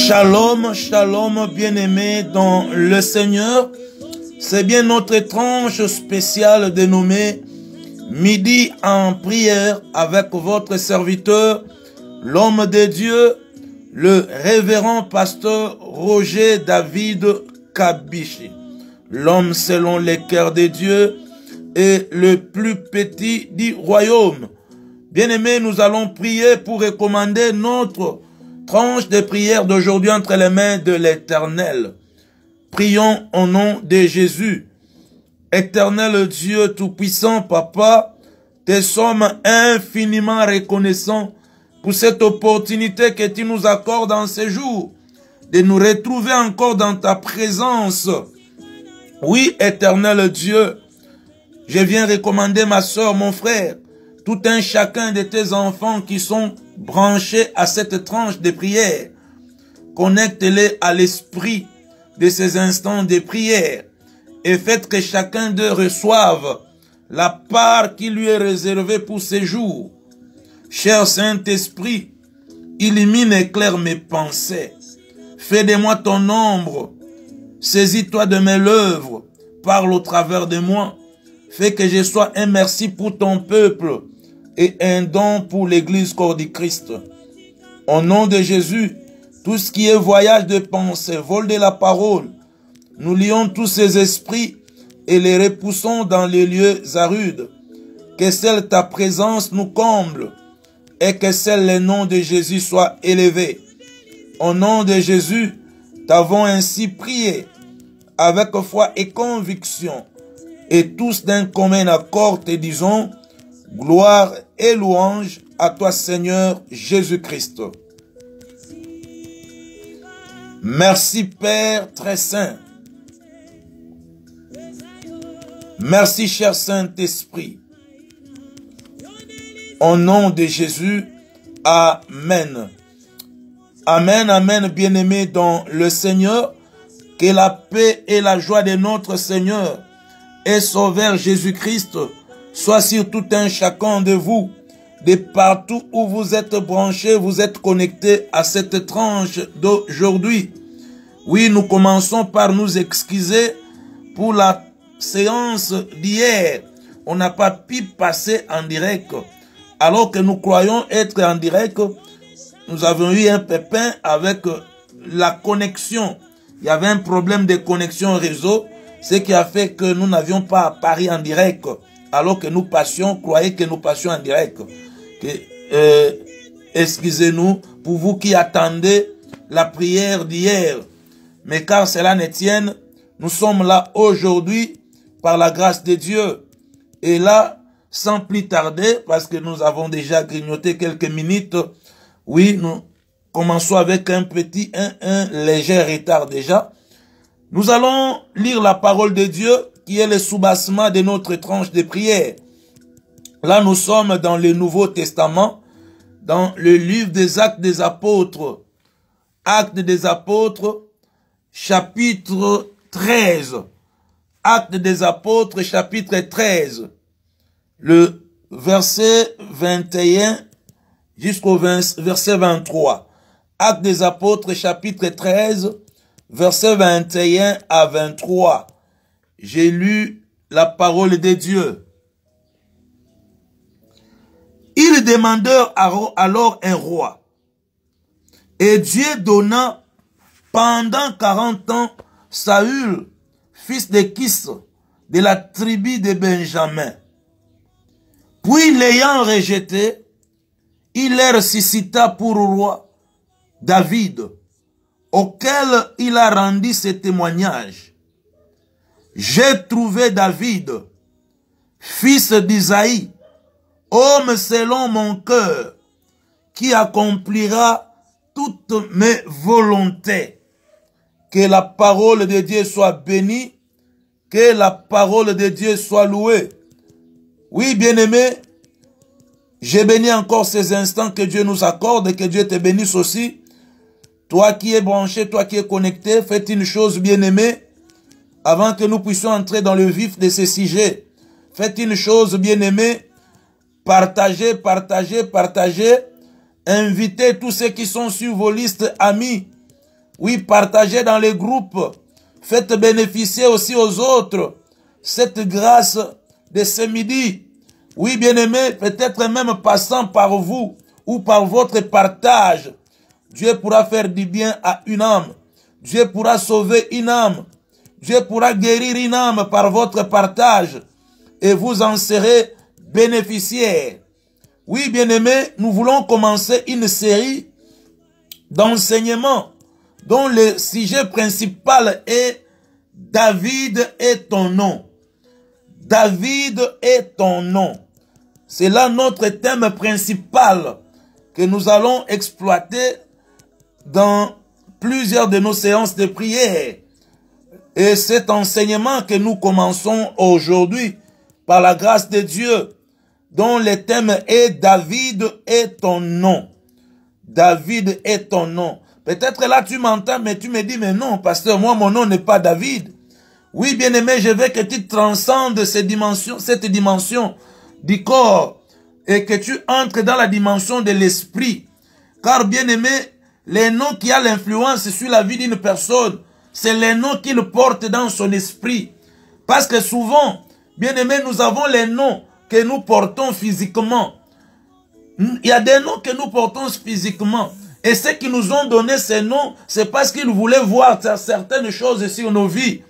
Shalom, shalom, bien-aimés dans le Seigneur. C'est bien notre tranche spéciale dénommée Midi en prière avec votre serviteur, l'homme de Dieu, le révérend pasteur Roger David Kabishi. L'homme selon les cœurs de Dieu et le plus petit du royaume. Bien-aimés, nous allons prier pour recommander notre tranche de prière d'aujourd'hui entre les mains de l'Éternel. Prions au nom de Jésus. Éternel Dieu Tout-Puissant, Papa, te sommes infiniment reconnaissants pour cette opportunité que tu nous accordes en ces jours, de nous retrouver encore dans ta présence. Oui, Éternel Dieu, je viens recommander ma soeur, mon frère, tout un chacun de tes enfants qui sont branchés à cette tranche de prière. Connecte-les à l'esprit de ces instants de prière et faites que chacun d'eux reçoive la part qui lui est réservée pour ces jours. Cher Saint-Esprit, illumine et éclaire mes pensées. Fais de moi ton ombre. Saisis-toi de mes lèvres. Parle au travers de moi. Fais que je sois un merci pour ton peuple et un don pour l'Église corps du Christ. Au nom de Jésus, tout ce qui est voyage de pensée, vol de la parole, nous lions tous ces esprits et les repoussons dans les lieux arides. Que seule ta présence nous comble et que seul le nom de Jésus soit élevé. Au nom de Jésus, t'avons ainsi prié avec foi et conviction, et tous d'un commun accord te disons gloire et louange à toi Seigneur Jésus-Christ. Merci Père très saint. Merci cher Saint-Esprit. Au nom de Jésus, Amen. Amen, amen, bien-aimés dans le Seigneur. Que la paix et la joie de notre Seigneur et Sauveur Jésus-Christ soient sur tout un chacun de vous. De partout où vous êtes branchés, vous êtes connectés à cette tranche d'aujourd'hui. Oui, nous commençons par nous excuser pour la séance d'hier. On n'a pas pu passer en direct. Alors que nous croyons être en direct, nous avons eu un pépin avec la connexion. Il y avait un problème de connexion réseau, ce qui a fait que nous n'avions pas apparu en direct. Alors que nous passions, croyez que nous passions en direct. Excusez-nous pour vous qui attendez la prière d'hier. Mais car cela ne tienne, nous sommes là aujourd'hui par la grâce de Dieu. Et là, sans plus tarder, parce que nous avons déjà grignoté quelques minutes, oui, nous commençons avec un léger retard déjà. Nous allons lire la parole de Dieu qui est le soubassement de notre tranche de prière. Là, nous sommes dans le Nouveau Testament, dans le livre des Actes des Apôtres. Actes des Apôtres, chapitre 13. Actes des Apôtres, chapitre 13. Le verset 21 jusqu'au verset 23. Actes des Apôtres, chapitre 13, verset 21 à 23. J'ai lu la parole de Dieu. Ils demandèrent alors un roi. Et Dieu donna pendant 40 ans Saül, fils de Kis, de la tribu de Benjamin. Puis l'ayant rejeté, il leur suscita pour roi David, auquel il a rendu ce témoignage. J'ai trouvé David, fils d'Isaïe, homme selon mon cœur, qui accomplira toutes mes volontés. Que la parole de Dieu soit bénie, que la parole de Dieu soit louée. Oui, bien-aimé, j'ai béni encore ces instants que Dieu nous accorde et que Dieu te bénisse aussi. Toi qui es branché, toi qui es connecté, faites une chose, bien-aimé, avant que nous puissions entrer dans le vif de ces sujets. Faites une chose, bien-aimé, partagez, partagez, partagez. Invitez tous ceux qui sont sur vos listes amis Oui, partagez dans les groupes. Faites bénéficier aussi aux autres cette grâce de ce midi. Oui, bien-aimés, peut-être même passant par vous ou par votre partage, Dieu pourra faire du bien à une âme. Dieu pourra sauver une âme. Dieu pourra guérir une âme par votre partage. Et vous en serez bénéficiaires. Oui, bien-aimés, nous voulons commencer une série d'enseignements dont le sujet principal est David est ton nom. David est ton nom. C'est là notre thème principal que nous allons exploiter dans plusieurs de nos séances de prière. Et cet enseignement que nous commençons aujourd'hui, par la grâce de Dieu, dont le thème est David est ton nom. David est ton nom. Peut-être là tu m'entends, mais tu me dis, mais non, pasteur, moi mon nom n'est pas David. Oui, bien-aimé, je veux que tu transcendes cette dimension du corps et que tu entres dans la dimension de l'esprit. Car, bien-aimé, les noms qui ont l'influence sur la vie d'une personne, c'est les noms qu'il porte dans son esprit. Parce que souvent, bien-aimé, nous avons les noms que nous portons physiquement. Il y a des noms que nous portons physiquement. Et ceux qui nous ont donné ces noms, c'est parce qu'ils voulaient voir certaines choses sur nos vies.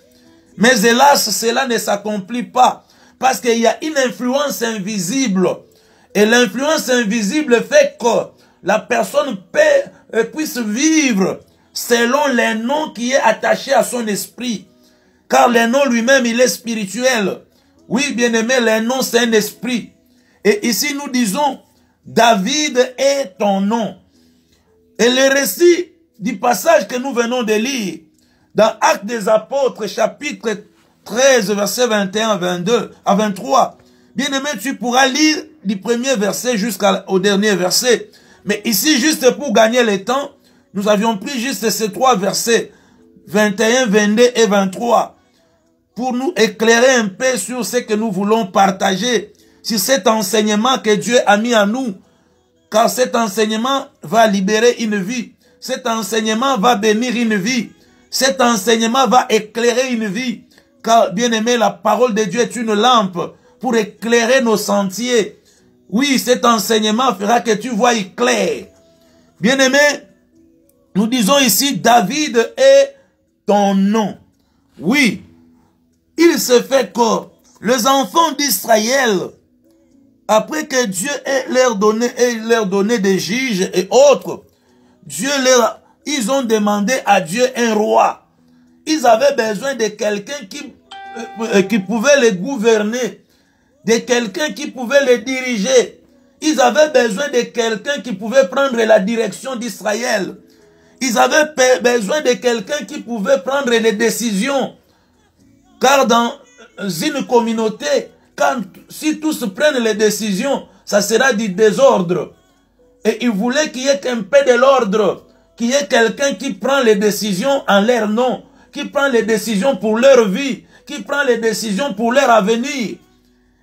Mais hélas, cela ne s'accomplit pas. Parce qu'il y a une influence invisible. Et l'influence invisible fait que la personne puisse vivre selon les noms qui est attaché à son esprit. Car le nom lui-même, il est spirituel. Oui, bien-aimé, le nom, c'est un esprit. Et ici, nous disons, David est ton nom. Et le récit du passage que nous venons de lire, dans Actes des Apôtres, chapitre 13, verset 21 à 23. Bien-aimé, tu pourras lire du premier verset jusqu'au dernier verset. Mais ici, juste pour gagner le temps, nous avions pris juste ces trois versets, 21, 22 et 23, pour nous éclairer un peu sur ce que nous voulons partager, sur cet enseignement que Dieu a mis en nous. Car cet enseignement va libérer une vie. Cet enseignement va bénir une vie. Cet enseignement va éclairer une vie. Car, bien aimé, la parole de Dieu est une lampe pour éclairer nos sentiers. Oui, cet enseignement fera que tu vois clair. Bien aimé, nous disons ici, David est ton nom. Oui, il se fait que les enfants d'Israël, après que Dieu ait leur donné des juges et autres, ils ont demandé à Dieu un roi. Ils avaient besoin de quelqu'un qui pouvait les gouverner, de quelqu'un qui pouvait les diriger. Ils avaient besoin de quelqu'un qui pouvait prendre la direction d'Israël. Ils avaient besoin de quelqu'un qui pouvait prendre les décisions. Car dans une communauté, si tous prennent les décisions, ça sera du désordre. Et ils voulaient qu'il y ait un peu de l'ordre, qu'il y ait quelqu'un qui prend les décisions en leur nom, qui prend les décisions pour leur vie, qui prend les décisions pour leur avenir.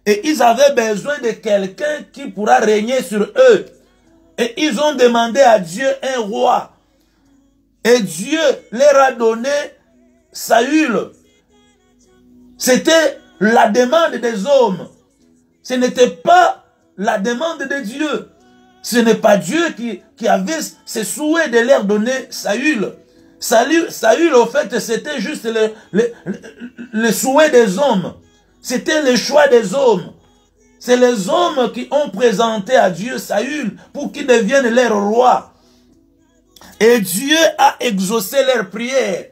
Et ils avaient besoin de quelqu'un qui pourra régner sur eux. Et ils ont demandé à Dieu un roi. Et Dieu leur a donné Saül. C'était la demande des hommes. Ce n'était pas la demande de Dieu. Ce n'est pas Dieu qui avait ce souhait de leur donner Saül. Saül, au fait, c'était juste le souhait des hommes. C'était le choix des hommes. C'est les hommes qui ont présenté à Dieu Saül pour qu'il devienne leur roi. Et Dieu a exaucé leurs prières.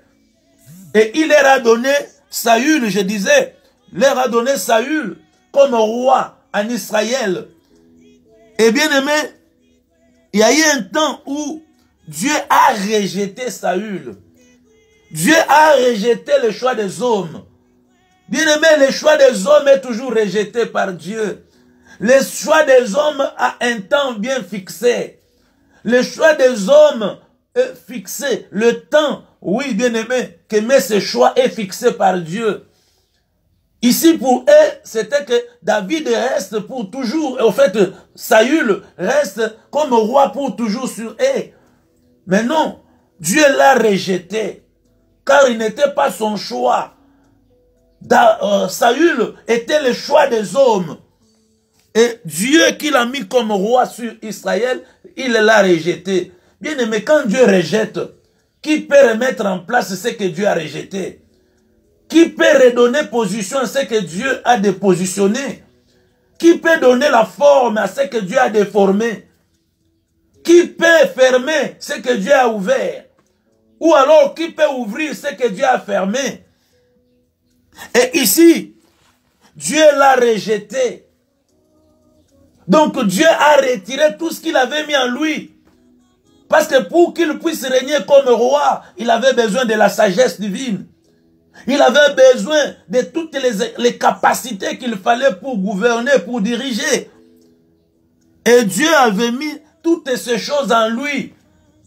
Et il leur a donné Saül, je disais, leur a donné Saül comme roi en Israël. Et bien aimé, il y a eu un temps où Dieu a rejeté Saül. Dieu a rejeté le choix des hommes. Bien aimé, le choix des hommes est toujours rejeté par Dieu. Le choix des hommes a un temps bien fixé. Le choix des hommes est fixé. Le temps, oui, bien aimé, mais ce choix est fixé par Dieu. Ici, pour eux, c'était que David reste pour toujours. Et au fait, Saül reste comme roi pour toujours sur eux. Mais non, Dieu l'a rejeté, car il n'était pas son choix. Saül était le choix des hommes. Et Dieu qui l'a mis comme roi sur Israël, il l'a rejeté. Bien aimé, quand Dieu rejette, qui peut remettre en place ce que Dieu a rejeté? Qui peut redonner position à ce que Dieu a dépositionné? Qui peut donner la forme à ce que Dieu a déformé? Qui peut fermer ce que Dieu a ouvert? Ou alors qui peut ouvrir ce que Dieu a fermé? Et ici, Dieu l'a rejeté. Donc Dieu a retiré tout ce qu'il avait mis en lui. Parce que pour qu'il puisse régner comme roi, il avait besoin de la sagesse divine. Il avait besoin de toutes les capacités qu'il fallait pour gouverner, pour diriger. Et Dieu avait mis toutes ces choses en lui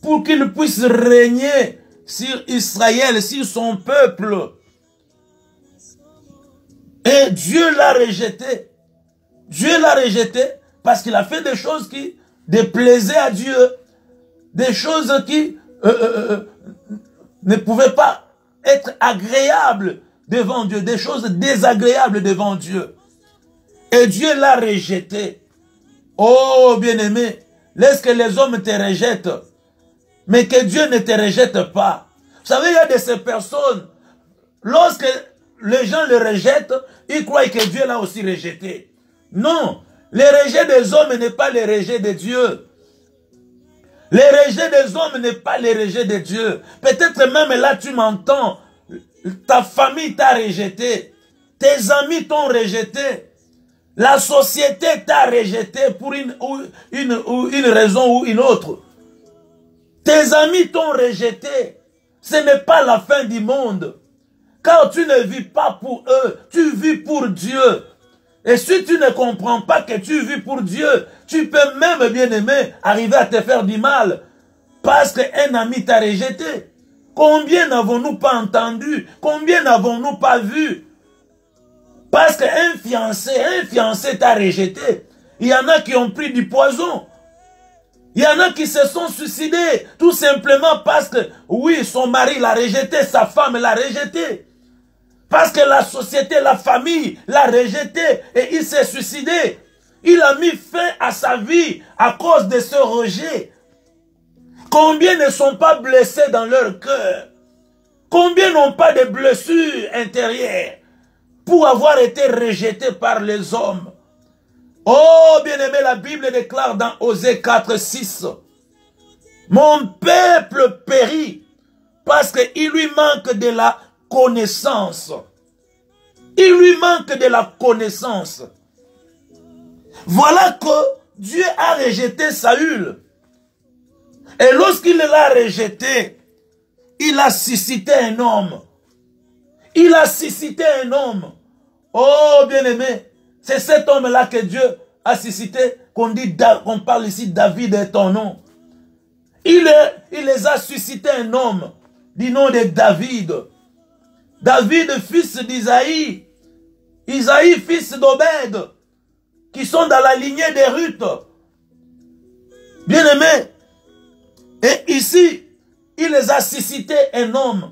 pour qu'il puisse régner sur Israël, sur son peuple. Et Dieu l'a rejeté. Dieu l'a rejeté parce qu'il a fait des choses qui déplaisaient à Dieu. Des choses qui ne pouvaient pas être agréables devant Dieu. Des choses désagréables devant Dieu. Et Dieu l'a rejeté. Oh bien-aimé, laisse que les hommes te rejettent. Mais que Dieu ne te rejette pas. Vous savez, il y a de ces personnes, lorsque les gens le rejettent, ils croient que Dieu l'a aussi rejeté. Non, le rejet des hommes n'est pas le rejet de Dieu. Le rejet des hommes n'est pas le rejet de Dieu. Peut-être même là tu m'entends, ta famille t'a rejeté, tes amis t'ont rejeté, la société t'a rejeté pour une raison ou une autre. Tes amis t'ont rejeté. Ce n'est pas la fin du monde. Car tu ne vis pas pour eux, tu vis pour Dieu. Et si tu ne comprends pas que tu vis pour Dieu, tu peux même, bien aimé, arriver à te faire du mal. Parce qu'un ami t'a rejeté. Combien n'avons-nous pas entendu? Combien n'avons-nous pas vu? Parce qu'un fiancé t'a rejeté. Il y en a qui ont pris du poison. Il y en a qui se sont suicidés. Tout simplement parce que, oui, son mari l'a rejeté, sa femme l'a rejeté. Parce que la société, la famille l'a rejeté et il s'est suicidé. Il a mis fin à sa vie à cause de ce rejet. Combien ne sont pas blessés dans leur cœur? Combien n'ont pas de blessures intérieures pour avoir été rejetés par les hommes? Oh, bien-aimé, la Bible déclare dans Osée 4, 6. Mon peuple périt parce qu'il lui manque de la connaissance. Il lui manque de la connaissance. Voilà que Dieu a rejeté Saül. Et lorsqu'il l'a rejeté, il a suscité un homme. Il a suscité un homme. Oh, bien-aimé, c'est cet homme-là que Dieu a suscité, qu'on parle ici, David est ton nom. Il les a suscité un homme du nom de David. David, fils d'Isaïe. Isaïe, fils d'Obed. Qui sont dans la lignée de Ruth. Bien-aimé. Et ici, il les a suscité un homme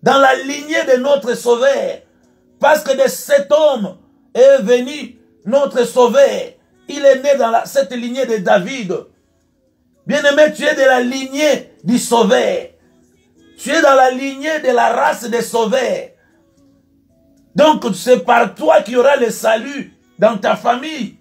dans la lignée de notre Sauveur. Parce que de cet homme est venu notre Sauveur. Il est né dans cette lignée de David. Bien-aimé, tu es de la lignée du Sauveur. Tu es dans la lignée de la race des sauveurs. Donc c'est par toi qu'il y aura le salut dans ta famille.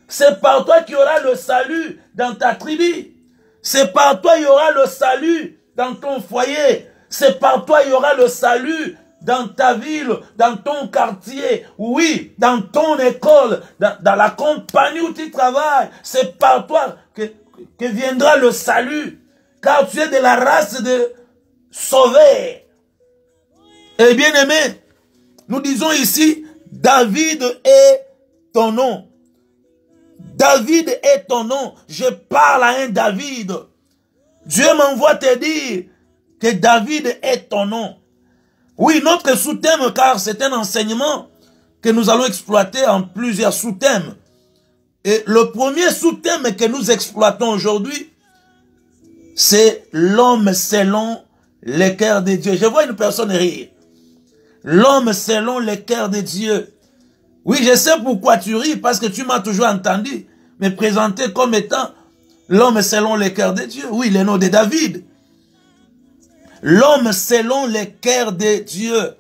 C'est par toi qu'il y aura le salut dans ta tribu. C'est par toi qu'il y aura le salut dans ton foyer. C'est par toi qu'il y aura le salut dans ta ville, dans ton quartier, oui, dans ton école, dans la compagnie où tu travailles. C'est par toi que viendra le salut. Car tu es de la race de sauveur. Et bien aimé, nous disons ici, David est ton nom. David est ton nom. Je parle à un David. Dieu m'envoie te dire que David est ton nom. Oui, notre sous-thème, car c'est un enseignement que nous allons exploiter en plusieurs sous-thèmes. Et le premier sous-thème que nous exploitons aujourd'hui, c'est l'homme selon le cœur de Dieu. Je vois une personne rire. L'homme selon le cœur de Dieu. Oui, je sais pourquoi tu ris, parce que tu m'as toujours entendu me présenter comme étant l'homme selon le cœur de Dieu. Oui, le nom de David. L'homme selon le cœur de Dieu.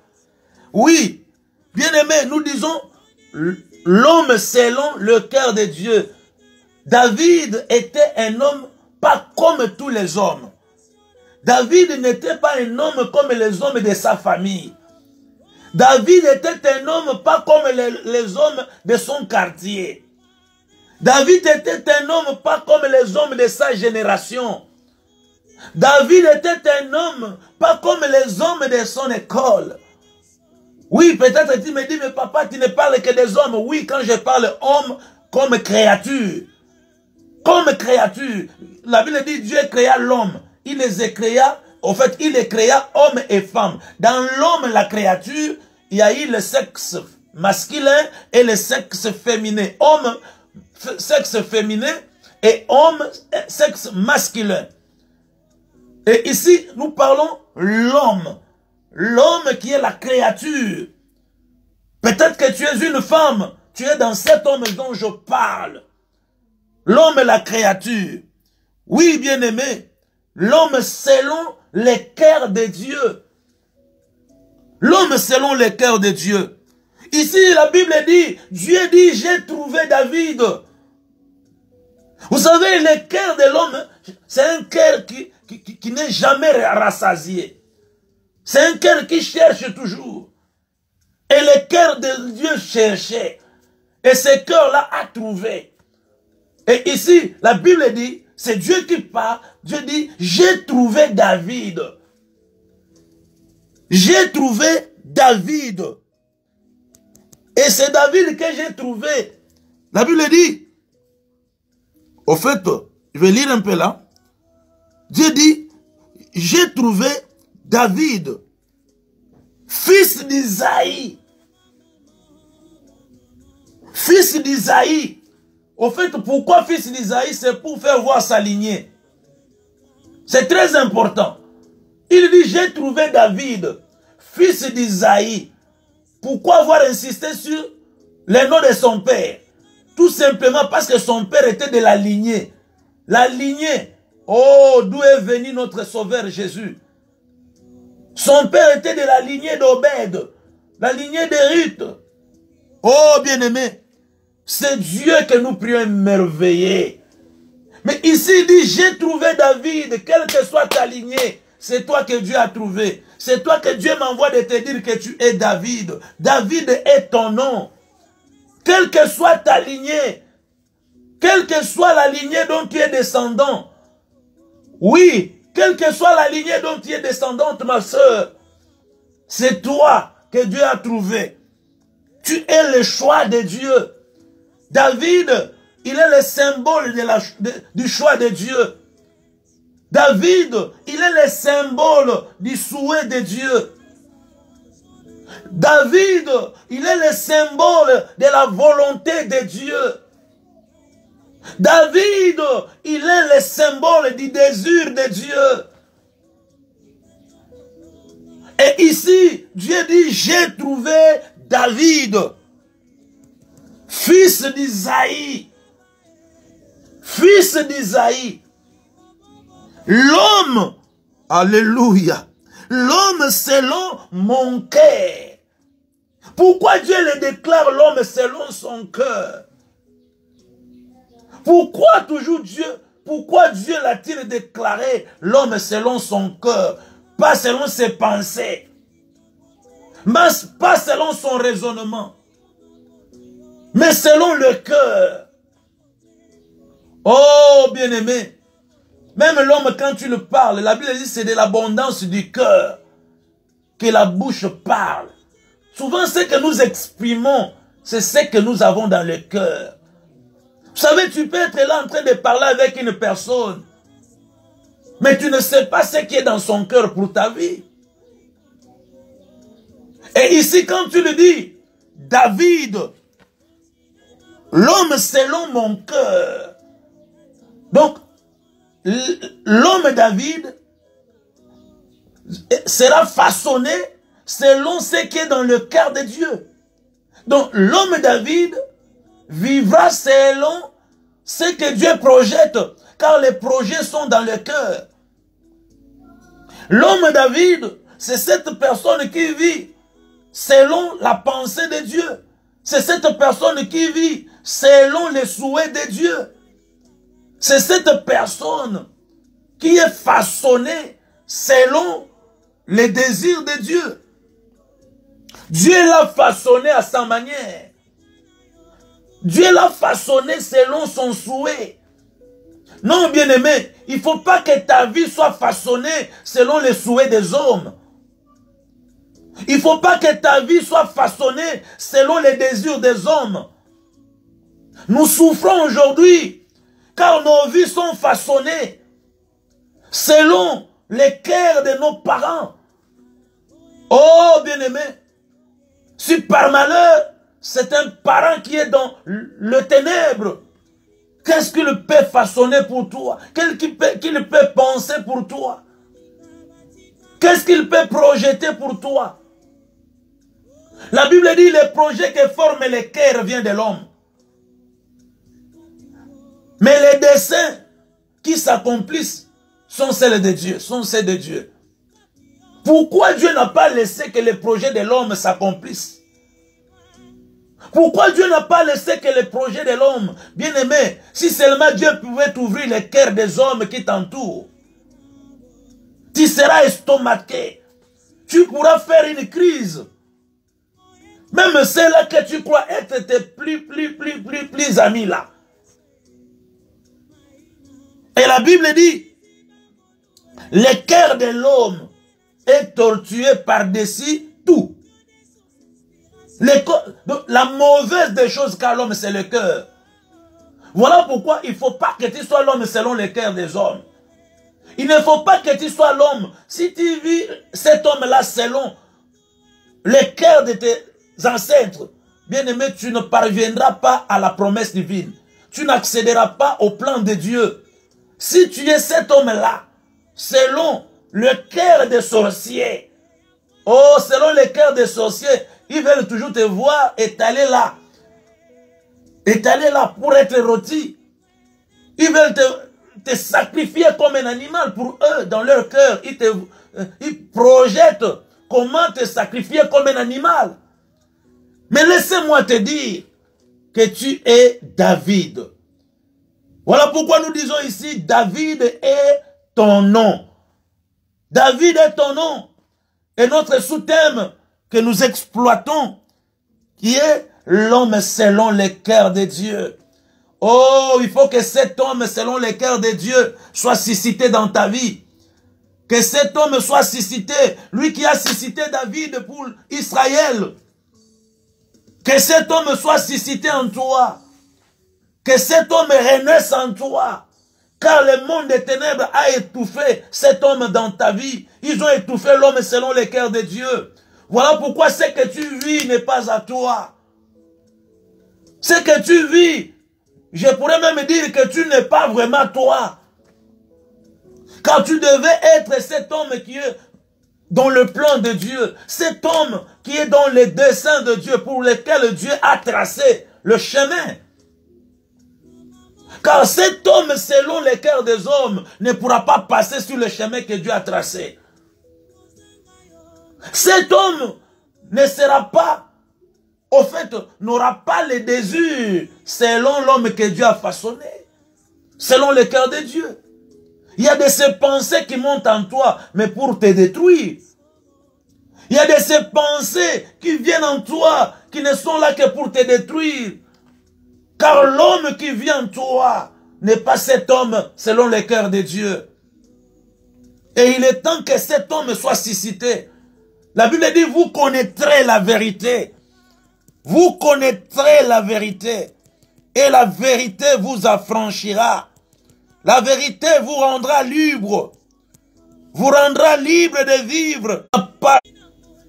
Oui, bien-aimé, nous disons l'homme selon le cœur de Dieu. David était un homme pas comme tous les hommes. David n'était pas un homme comme les hommes de sa famille. David était un homme pas comme les hommes de son quartier. David était un homme pas comme les hommes de sa génération. David était un homme pas comme les hommes de son école. Oui, peut-être tu me dis, mais papa, tu ne parles que des hommes. Oui, quand je parle homme comme créature. Comme créature. La Bible dit, Dieu créa l'homme. Il les créa, en fait, il les créa hommes et femmes. Dans l'homme, la créature, il y a eu le sexe masculin et le sexe féminin. Homme, sexe féminin et homme, sexe masculin. Et ici, nous parlons l'homme. L'homme qui est la créature. Peut-être que tu es une femme. Tu es dans cet homme dont je parle. L'homme est la créature. Oui, bien-aimé. L'homme selon les cœurs de Dieu. L'homme selon les cœurs de Dieu. Ici, la Bible dit, Dieu dit, j'ai trouvé David. Vous savez, le cœur de l'homme, c'est un cœur qui n'est jamais rassasié. C'est un cœur qui cherche toujours. Et le cœur de Dieu cherchait. Et ce cœur-là a trouvé. Et ici, la Bible dit, c'est Dieu qui parle. Dieu dit, j'ai trouvé David. J'ai trouvé David. Et c'est David que j'ai trouvé. La Bible dit, au fait, je vais lire un peu là. Dieu dit, j'ai trouvé David, fils d'Isaïe. Fils d'Isaïe. Au fait, pourquoi fils d'Isaïe? C'est pour faire voir sa lignée. C'est très important. Il dit, j'ai trouvé David, fils d'Isaïe. Pourquoi avoir insisté sur le nom de son père? Tout simplement parce que son père était de la lignée. La lignée, oh, d'où est venu notre sauveur Jésus. Son père était de la lignée d'Obed, la lignée de Ruth. Oh, bien-aimé, c'est Dieu que nous prions émerveiller. Mais ici, il dit, j'ai trouvé David, quelle que soit ta lignée, c'est toi que Dieu a trouvé. C'est toi que Dieu m'envoie de te dire que tu es David. David est ton nom. Quelle que soit ta lignée, quelle que soit la lignée dont tu es descendant, oui, quelle que soit la lignée dont tu es descendante, ma soeur, c'est toi que Dieu a trouvé. Tu es le choix de Dieu. David, il est le symbole du choix de Dieu. David, il est le symbole du souhait de Dieu. David, il est le symbole de la volonté de Dieu. David, il est le symbole du désir de Dieu. Et ici, Dieu dit, j'ai trouvé David, fils d'Isaïe. Fils d'Isaïe. L'homme, alléluia, l'homme selon mon cœur. Pourquoi Dieu le déclare l'homme selon son cœur? Pourquoi toujours Dieu, pourquoi Dieu l'a-t-il déclaré l'homme selon son cœur? Pas selon ses pensées, mais pas selon son raisonnement, mais selon le cœur. Oh, bien-aimé, même l'homme quand tu le parles, la Bible dit c'est de l'abondance du cœur que la bouche parle. Souvent ce que nous exprimons, c'est ce que nous avons dans le cœur. Vous savez, tu peux être là en train de parler avec une personne, mais tu ne sais pas ce qui est dans son cœur pour ta vie. Et ici, quand tu le dis, David, l'homme selon mon cœur. Donc, l'homme David sera façonné selon ce qui est dans le cœur de Dieu. Donc l'homme David vivra selon ce que Dieu projette, car les projets sont dans le cœur. L'homme David, c'est cette personne qui vit selon la pensée de Dieu. C'est cette personne qui vit selon les souhaits de Dieu. C'est cette personne qui est façonnée selon les désirs de Dieu. Dieu l'a façonné à sa manière. Dieu l'a façonné selon son souhait. Non, bien-aimé, il ne faut pas que ta vie soit façonnée selon les souhaits des hommes. Il ne faut pas que ta vie soit façonnée selon les désirs des hommes. Nous souffrons aujourd'hui car nos vies sont façonnées selon les cœurs de nos parents. Oh, bien-aimé, si par malheur, c'est un parent qui est dans le ténèbre, qu'est-ce qu'il peut façonner pour toi? Qu'est-ce qu'il peut penser pour toi? Qu'est-ce qu'il peut projeter pour toi? La Bible dit les projets que forment les cœurs viennent de l'homme. Mais les desseins qui s'accomplissent sont celles de Dieu, sont celles de Dieu. Pourquoi Dieu n'a pas laissé que les projets de l'homme s'accomplissent? Pourquoi Dieu n'a pas laissé que les projets de l'homme, bien aimé, si seulement Dieu pouvait ouvrir les cœurs des hommes qui t'entourent, tu seras estomaqué, tu pourras faire une crise. Même ceux-là que tu crois être tes plus amis là. Et la Bible dit, le cœur de l'homme est tortué par-dessus tout. La mauvaise des choses qu'a l'homme, c'est le cœur. Voilà pourquoi il ne faut pas que tu sois l'homme selon le cœur des hommes. Il ne faut pas que tu sois l'homme. Si tu vis cet homme-là selon le cœur de tes ancêtres, bien aimé, tu ne parviendras pas à la promesse divine. Tu n'accéderas pas au plan de Dieu. Si tu es cet homme-là, selon le cœur des sorciers, oh, selon le cœur des sorciers, ils veulent toujours te voir étalé là pour être rôti. Ils veulent te sacrifier comme un animal pour eux, dans leur cœur. Ils projettent comment te sacrifier comme un animal. Mais laissez-moi te dire que tu es David. Voilà pourquoi nous disons ici, David est ton nom. David est ton nom. Et notre sous-thème que nous exploitons, qui est l'homme selon le cœur de Dieu. Oh, il faut que cet homme selon le cœur de Dieu soit suscité dans ta vie. Que cet homme soit suscité, lui qui a suscité David pour Israël. Que cet homme soit suscité en toi. Que cet homme renaisse en toi. Car le monde des ténèbres a étouffé cet homme dans ta vie. Ils ont étouffé l'homme selon le cœur de Dieu. Voilà pourquoi ce que tu vis n'est pas à toi. Ce que tu vis, je pourrais même dire que tu n'es pas vraiment toi. Car tu devais être cet homme qui est dans le plan de Dieu. Cet homme qui est dans les desseins de Dieu pour lesquels Dieu a tracé le chemin. Car cet homme, selon le cœur des hommes, ne pourra pas passer sur le chemin que Dieu a tracé. Cet homme ne sera pas, au fait, n'aura pas les désirs selon l'homme que Dieu a façonné, selon le cœur de Dieu. Il y a de ces pensées qui montent en toi, mais pour te détruire. Il y a de ces pensées qui viennent en toi, qui ne sont là que pour te détruire. Car l'homme qui vit en toi n'est pas cet homme selon le cœur de Dieu. Et il est temps que cet homme soit suscité. La Bible dit, vous connaîtrez la vérité. Vous connaîtrez la vérité. Et la vérité vous affranchira. La vérité vous rendra libre. Vous rendra libre de vivre.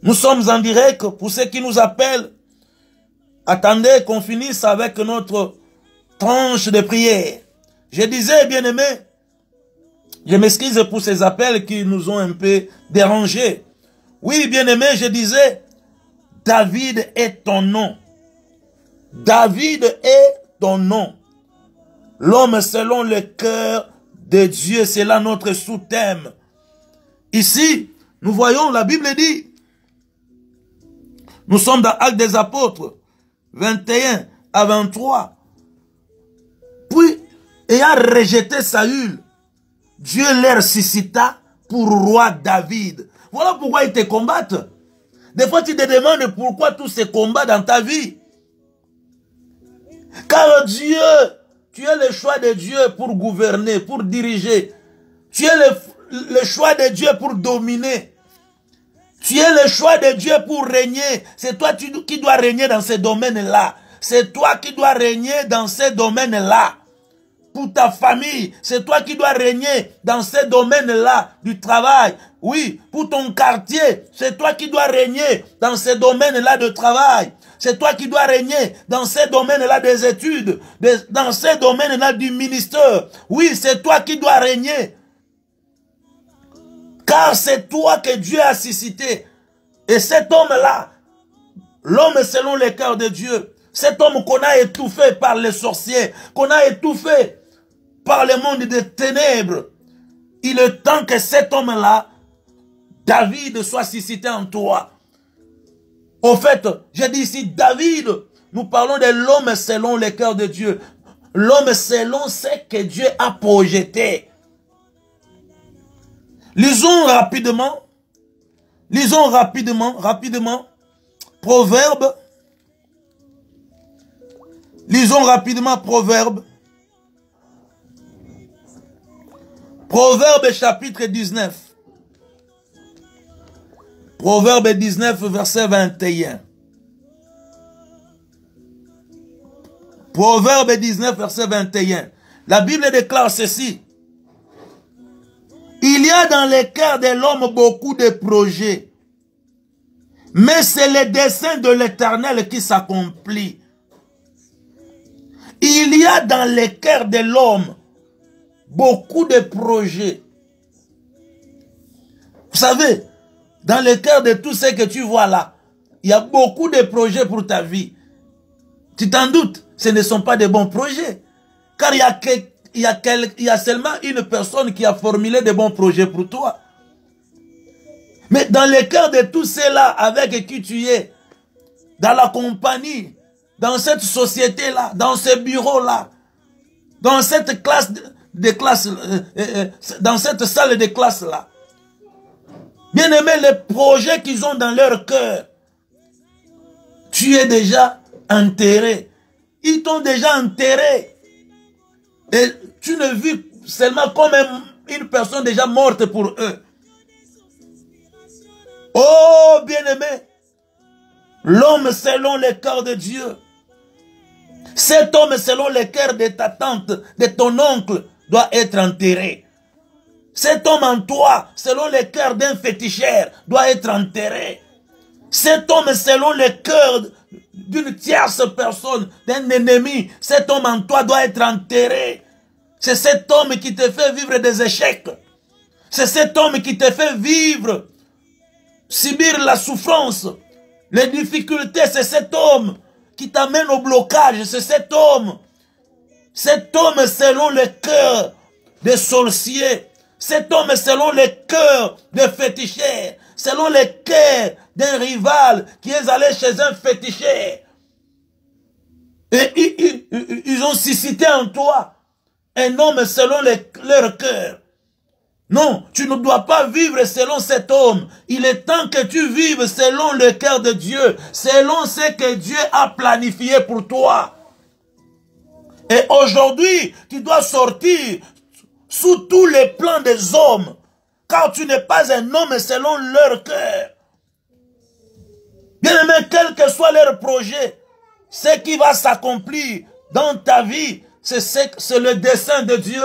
Nous sommes en direct pour ceux qui nous appellent. Attendez qu'on finisse avec notre tranche de prière. Je disais, bien-aimé, Je m'excuse pour ces appels qui nous ont un peu dérangés. Oui, bien-aimé, je disais, David est ton nom. David est ton nom. L'homme selon le cœur de Dieu, c'est là notre sous-thème. Ici, nous voyons, la Bible dit, nous sommes dans Actes des Apôtres, 21 à 23. Puis, ayant rejeté Saül, Dieu leur suscita pour roi David. Voilà pourquoi ils te combattent. Des fois, tu te demandes pourquoi tous ces combats dans ta vie. Car Dieu, tu as le choix de Dieu pour gouverner, pour diriger. Tu as le choix de Dieu pour dominer. Tu as le choix de Dieu pour régner. C'est toi qui dois régner dans ces domaines-là. C'est toi qui dois régner dans ces domaines-là. Pour ta famille, c'est toi qui dois régner dans ces domaines-là du travail. Oui, pour ton quartier, c'est toi qui dois régner dans ces domaines-là de travail. C'est toi qui dois régner dans ces domaines-là des études, dans ces domaines-là du ministère. Oui, c'est toi qui dois régner. Car c'est toi que Dieu a suscité. Et cet homme-là, l'homme selon le cœur de Dieu, cet homme qu'on a étouffé par les sorciers, qu'on a étouffé par le monde des ténèbres, il est temps que cet homme-là, David, soit suscité en toi. Au fait, j'ai dit ici, David, nous parlons de l'homme selon le cœur de Dieu. L'homme selon ce que Dieu a projeté. Lisons rapidement, Proverbe. Lisons rapidement Proverbe. Proverbe chapitre 19. Proverbe 19 verset 21. Proverbe 19 verset 21. La Bible déclare ceci. Il y a dans le cœur de l'homme beaucoup de projets. Mais c'est le dessein de l'Éternel qui s'accomplit. Il y a dans le cœur de l'homme beaucoup de projets. Vous savez, dans le cœur de tout ce que tu vois là, il y a beaucoup de projets pour ta vie. Tu t'en doutes, ce ne sont pas de bons projets. Car il y a seulement une personne qui a formulé de bons projets pour toi. Mais dans le cœur de tous ceux-là avec qui tu es, dans la compagnie, dans cette société-là, dans ce bureau-là, dans cette classe dans cette salle de classe-là, bien aimé, les projets qu'ils ont dans leur cœur, tu es déjà enterré. Ils t'ont déjà enterré. Et tu ne vis seulement comme une personne déjà morte pour eux. Oh, bien-aimé, l'homme selon le cœur de Dieu, cet homme selon le cœur de ta tante, de ton oncle, doit être enterré. Cet homme en toi, selon le cœur d'un féticheur, doit être enterré. Cet homme selon le cœur d'une tierce personne, d'un ennemi, cet homme en toi doit être enterré. C'est cet homme qui te fait vivre des échecs. C'est cet homme qui te fait vivre, subir la souffrance, les difficultés. C'est cet homme qui t'amène au blocage. C'est cet homme selon le cœur des sorciers. Cet homme selon le cœur des féticheurs. Selon le cœur d'un rival qui est allé chez un féticheur. Et ils ont suscité en toi un homme selon leur cœur. Non, tu ne dois pas vivre selon cet homme. Il est temps que tu vives selon le cœur de Dieu, selon ce que Dieu a planifié pour toi. Et aujourd'hui, tu dois sortir sous tous les plans des hommes, car tu n'es pas un homme selon leur cœur. Bien aimé, quel que soit leur projet, ce qui va s'accomplir dans ta vie, c'est le dessein de Dieu.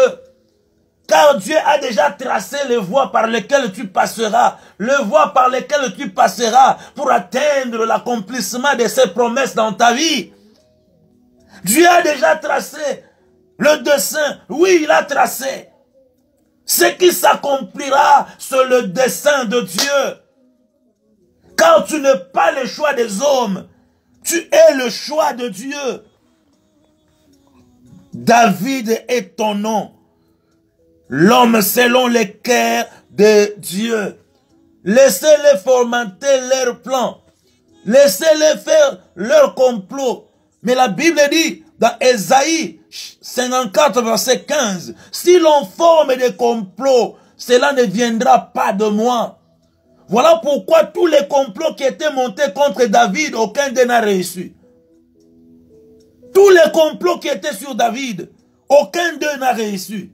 Car Dieu a déjà tracé les voies par lesquelles tu passeras, les voies par lesquelles tu passeras pour atteindre l'accomplissement de ses promesses dans ta vie. Dieu a déjà tracé le dessein. Oui, il a tracé. Ce qui s'accomplira sur le dessein de Dieu. Car tu n'es pas le choix des hommes. Tu es le choix de Dieu. David est ton nom. L'homme selon les cœurs de Dieu. Laissez-les fomenter leurs plans. Laissez-les faire leur complot. Mais la Bible dit dans Ésaïe 54 verset 15, si l'on forme des complots, cela ne viendra pas de moi. Voilà pourquoi tous les complots qui étaient montés contre David, aucun d'eux n'a réussi. Tous les complots qui étaient sur David, aucun d'eux n'a réussi.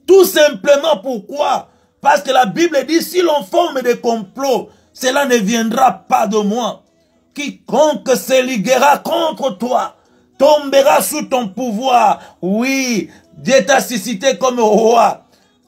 Tout simplement pourquoi? Parce que la Bible dit, si l'on forme des complots, cela ne viendra pas de moi. Quiconque se liguera contre toi tombera sous ton pouvoir. Oui, Dieu t'a suscité comme roi.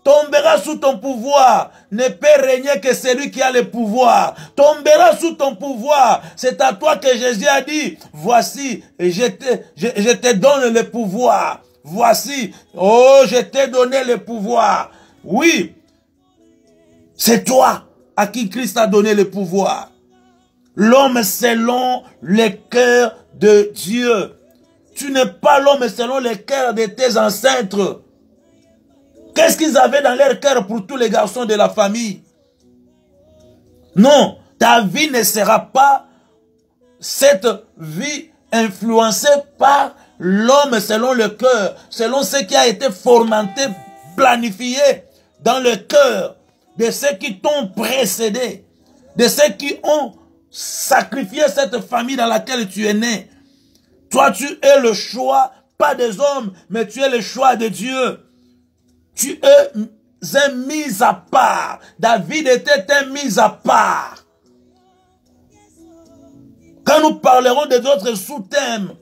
Tombera sous ton pouvoir. Ne peut régner que celui qui a le pouvoir. Tombera sous ton pouvoir. C'est à toi que Jésus a dit, voici, je te donne le pouvoir. Voici, oh, je t'ai donné le pouvoir. Oui, c'est toi à qui Christ a donné le pouvoir. L'homme selon le cœur de Dieu. Tu n'es pas l'homme selon le cœur de tes ancêtres. Qu'est-ce qu'ils avaient dans leur cœur pour tous les garçons de la famille? Non, ta vie ne sera pas cette vie influencée par l'homme selon le cœur, selon ce qui a été fomenté, planifié dans le cœur de ceux qui t'ont précédé, de ceux qui ont sacrifié cette famille dans laquelle tu es né. Toi, tu es le choix, pas des hommes, mais tu es le choix de Dieu. Tu es un mis à part. David était un mis à part. Quand nous parlerons des autres sous-thèmes,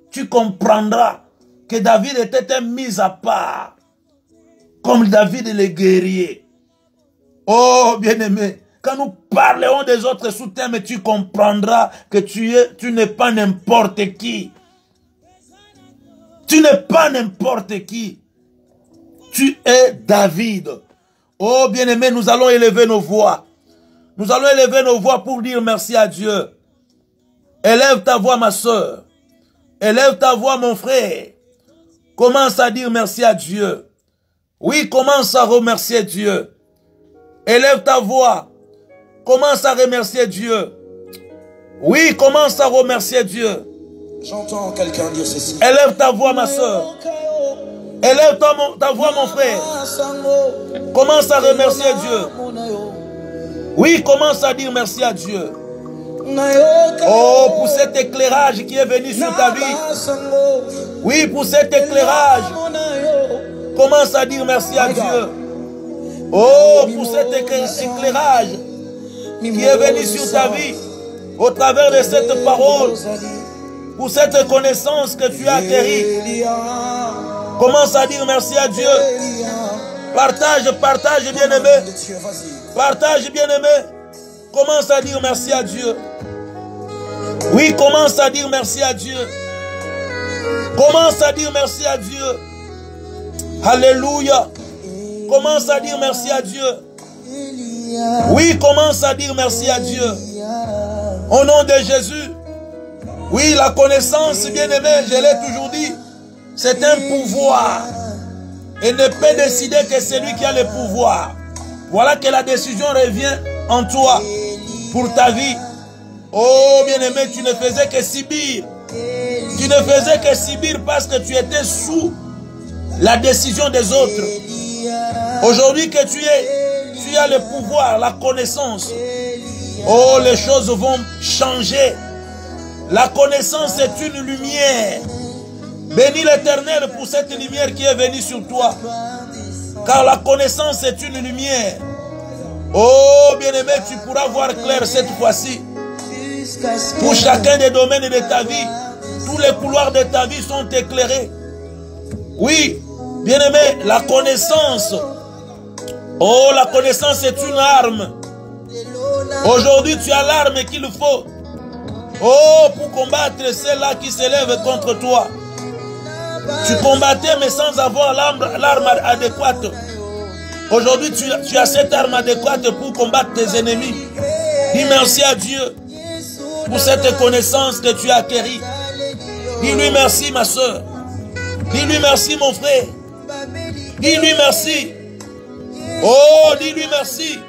tu comprendras que David était un mis à part. Comme David le guerrier. Oh, bien-aimé, quand nous parlerons des autres sous-thèmes, tu comprendras que tu n'es pas n'importe qui. Tu n'es pas n'importe qui. Tu es David. Oh, bien-aimé, nous allons élever nos voix. Nous allons élever nos voix pour dire merci à Dieu. Élève ta voix, ma soeur. Élève ta voix, mon frère. Commence à dire merci à Dieu. Oui, commence à remercier Dieu. Élève ta voix. Commence à remercier Dieu. Oui, commence à remercier Dieu. J'entends quelqu'un dire ceci. Élève ta voix, ma soeur. Élève ta voix, mon frère. Commence à remercier Dieu. Oui, commence à dire merci à Dieu. Oh, pour cet éclairage qui est venu sur ta vie. Oui, pour cet éclairage. Commence à dire merci à Dieu. Oh, pour cet éclairage qui est venu sur ta vie. Au travers de cette parole. Pour cette connaissance que tu as acquérie. Commence à dire merci à Dieu. Partage, bien-aimé. Partage, bien-aimé. Commence à dire merci à Dieu. Oui, commence à dire merci à Dieu. Commence à dire merci à Dieu. Alléluia. Commence à dire merci à Dieu. Oui, commence à dire merci à Dieu. Au nom de Jésus. Oui, la connaissance, bien-aimé, je l'ai toujours dit, c'est un pouvoir. Et ne peut décider que celui qui a le pouvoir. Voilà que la décision revient en toi pour ta vie. Oh, bien-aimé, tu ne faisais que subir. Tu ne faisais que subir parce que tu étais sous la décision des autres. Aujourd'hui que tu as le pouvoir, la connaissance. Oh, les choses vont changer. La connaissance est une lumière. Bénis l'Éternel pour cette lumière qui est venue sur toi. Car la connaissance est une lumière. Oh, bien-aimé, tu pourras voir clair cette fois-ci. Pour chacun des domaines de ta vie, tous les couloirs de ta vie sont éclairés. Oui, bien-aimé, la connaissance. Oh, la connaissance est une arme. Aujourd'hui, tu as l'arme qu'il faut. Oh, pour combattre ceux-là qui s'élèvent contre toi. Tu combattais mais sans avoir l'arme adéquate. Aujourd'hui, tu as cette arme adéquate pour combattre tes ennemis. Dis merci à Dieu pour cette connaissance que tu as acquérie. Dis-lui merci, ma soeur. Dis-lui merci, mon frère. Dis-lui merci. Oh, dis-lui merci.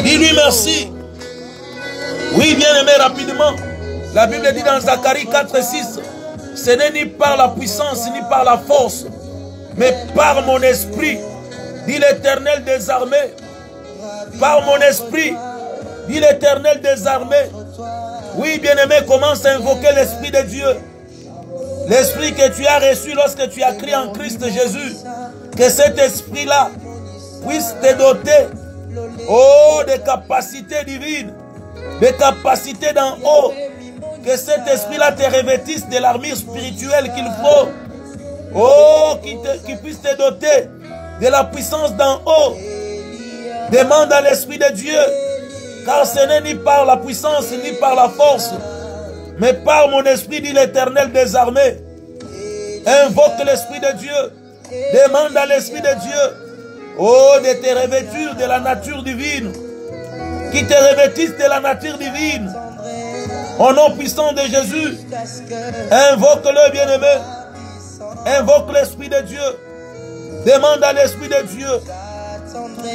Dis-lui merci. Oui, bien-aimé, rapidement. La Bible dit dans Zacharie 4:6, ce n'est ni par la puissance, ni par la force, mais par mon esprit, dit l'Éternel des armées. Par mon esprit, dit l'Éternel des armées. Oui, bien-aimé, commence à invoquer l'Esprit de Dieu. L'Esprit que tu as reçu lorsque tu as crié en Christ Jésus. Que cet Esprit-là puisse te doter, oh, des capacités divines, des capacités d'en haut. Que cet Esprit-là te revêtisse de l'armure spirituelle qu'il faut. Oh, qui puisse te doter de la puissance d'en haut. Demande à l'Esprit de Dieu, car ce n'est ni par la puissance, ni par la force, mais par mon esprit, dit l'Éternel des armées. Invoque l'Esprit de Dieu. Demande à l'Esprit de Dieu, oh, de te revêtir de la nature divine. Qui te revêtisse de la nature divine. Au nom puissant de Jésus, invoque-le, bien-aimé. Invoque l'Esprit de Dieu. Demande à l'Esprit de Dieu.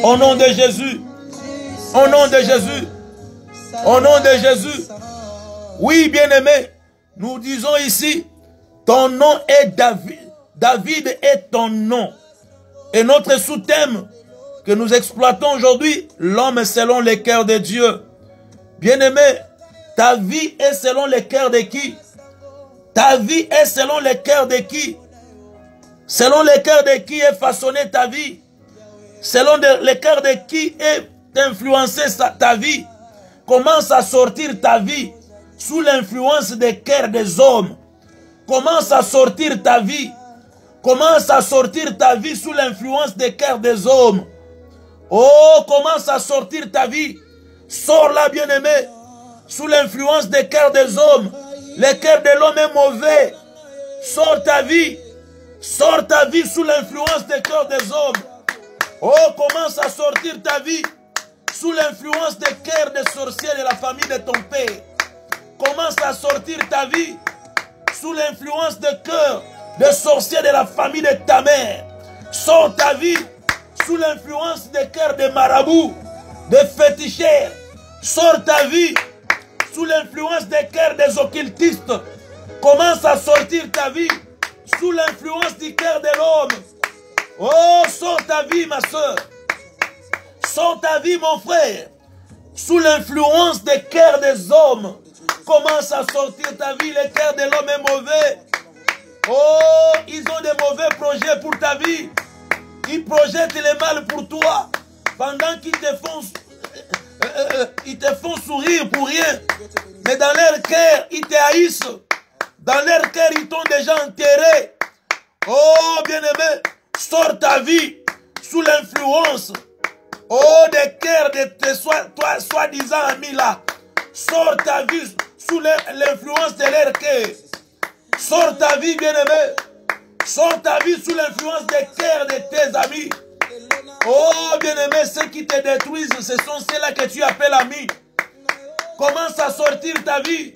Au nom de Jésus. Au nom de Jésus. Au nom de Jésus. Oui, bien-aimé, nous disons ici, ton nom est David. David est ton nom. Et notre sous-thème que nous exploitons aujourd'hui, l'homme selon le cœur de Dieu. Bien-aimé, ta vie est selon le cœur de qui? Ta vie est selon le cœur de qui? Selon le cœur de qui est façonnée ta vie? Selon le cœur de qui est influencée ta vie? Commence à sortir ta vie sous l'influence des cœurs des hommes. Commence à sortir ta vie. Commence à sortir ta vie sous l'influence des cœurs des hommes. Oh, commence à sortir ta vie. Sors-la, bien-aimé, sous l'influence des cœurs des hommes. Le cœur de l'homme est mauvais. Sors ta vie. Sors ta vie sous l'influence des cœurs des hommes. Oh, commence à sortir ta vie sous l'influence des cœurs des sorciers de la famille de ton père. Commence à sortir ta vie sous l'influence des cœurs des sorciers de la famille de ta mère. Sors ta vie sous l'influence des cœurs des marabouts, des féticheurs. Sors ta vie sous l'influence des cœurs des occultistes. Commence à sortir ta vie sous l'influence du cœur de l'homme. Oh, sors ta vie, ma soeur. Sors ta vie, mon frère. Sous l'influence des cœurs des hommes. Commence à sortir ta vie. Le cœur de l'homme est mauvais. Oh, ils ont des mauvais projets pour ta vie. Ils projettent le mal pour toi. Pendant qu'ils te font sourire pour rien. Mais dans leur cœur, ils te haïssent. Dans leur cœur, ils t'ont déjà enterré. Oh, bien-aimé, sors ta vie sous l'influence, oh, des cœurs de tes soi-disant amis là. Sors ta vie sous l'influence de leur cœur. Sors ta vie, bien-aimé. Sors ta vie sous l'influence des cœurs de tes amis. Oh, bien-aimé, ceux qui te détruisent, ce sont ceux-là que tu appelles amis. Commence à sortir ta vie.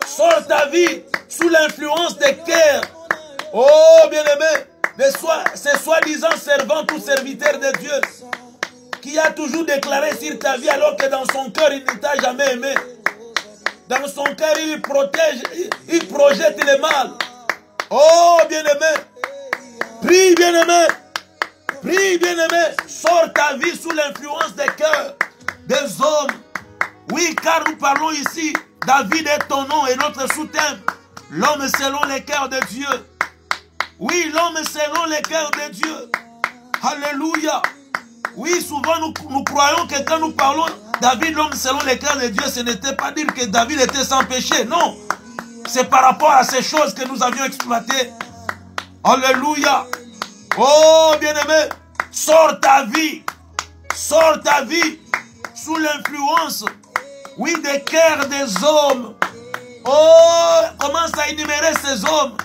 Sors ta vie sous l'influence des cœurs. Oh, bien-aimé, ces soi-disant servants ou serviteurs de Dieu qui a toujours déclaré sur ta vie alors que dans son cœur, il ne t'a jamais aimé. Dans son cœur, il protège, il projette le mal. Oh, bien-aimé, prie, bien-aimé, prie, bien-aimé, sors ta vie sous l'influence des cœurs des hommes. Oui, car nous parlons ici, David est ton nom et notre sous-thème, l'homme selon les cœurs de Dieu. Oui, l'homme selon les cœurs de Dieu. Alléluia. Oui, souvent nous croyons que quand nous parlons David, l'homme selon les cœurs de Dieu, ce n'était pas dire que David était sans péché. Non. C'est par rapport à ces choses que nous avions exploitées. Alléluia. Oh, bien-aimé, sors ta vie. Sors ta vie sous l'influence, oui, des cœurs des hommes. Oh, commence à énumérer ces hommes.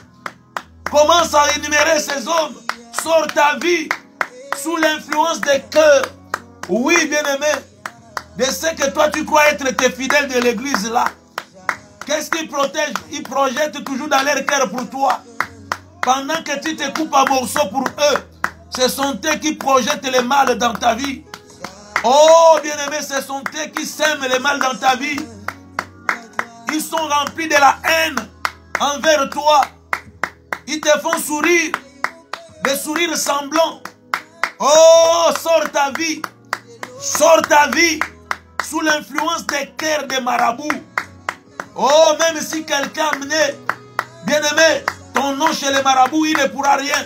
Commence à énumérer ces hommes. Sors ta vie sous l'influence des cœurs. Oui, bien-aimé, de ce que toi tu crois être tes fidèles de l'église là. Qu'est-ce qu'ils protègent? Ils projettent toujours dans leur cœur pour toi. Pendant que tu te coupes en morceaux pour eux, ce sont eux qui projettent le mal dans ta vie. Oh, bien-aimé, ce sont eux qui sèment le mal dans ta vie. Ils sont remplis de la haine envers toi. Ils te font sourire, des sourires semblants. Oh, sors ta vie sous l'influence des cœurs des marabouts. Oh, même si quelqu'un amenait, bien-aimé, ton nom chez les marabouts, il ne pourra rien.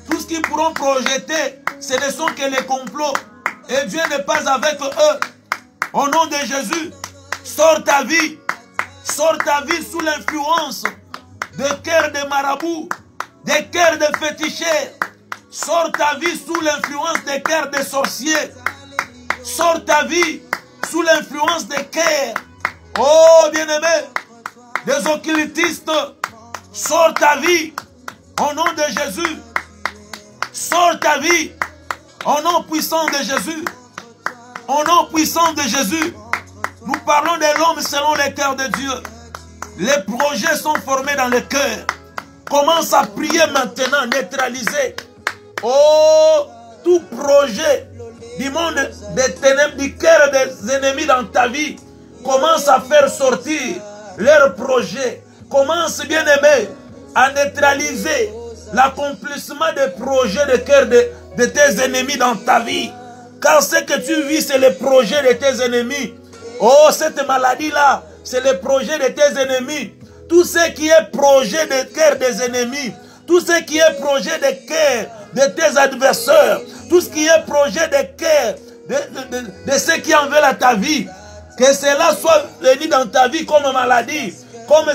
Tout ce qu'ils pourront projeter, ce ne sont que les complots. Et Dieu n'est pas avec eux. Au nom de Jésus, sors ta vie sous l'influence des cœurs des marabouts, des cœurs de féticheurs. Sors ta vie sous l'influence des cœurs des sorciers. Sors ta vie sous l'influence des cœurs, oh bien-aimé, des occultistes. Sors ta vie au nom de Jésus. Sors ta vie au nom puissant de Jésus. Au nom puissant de Jésus. Nous parlons de l'homme selon le cœur de Dieu. Les projets sont formés dans le cœur. Commence à prier maintenant, neutraliser. Oh, tout projet du monde des ténèbres, du cœur des ennemis dans ta vie, commence à faire sortir leurs projets. Commence, bien-aimé, à neutraliser l'accomplissement des projets de cœur de tes ennemis dans ta vie. Car ce que tu vis, c'est le projet de tes ennemis. Oh, cette maladie-là, c'est le projet de tes ennemis. Tout ce qui est projet de cœur des ennemis, tout ce qui est projet de cœur de tes adversaires, tout ce qui est projet de cœur de ceux qui en veulent à ta vie, que cela soit venu dans ta vie comme maladie, comme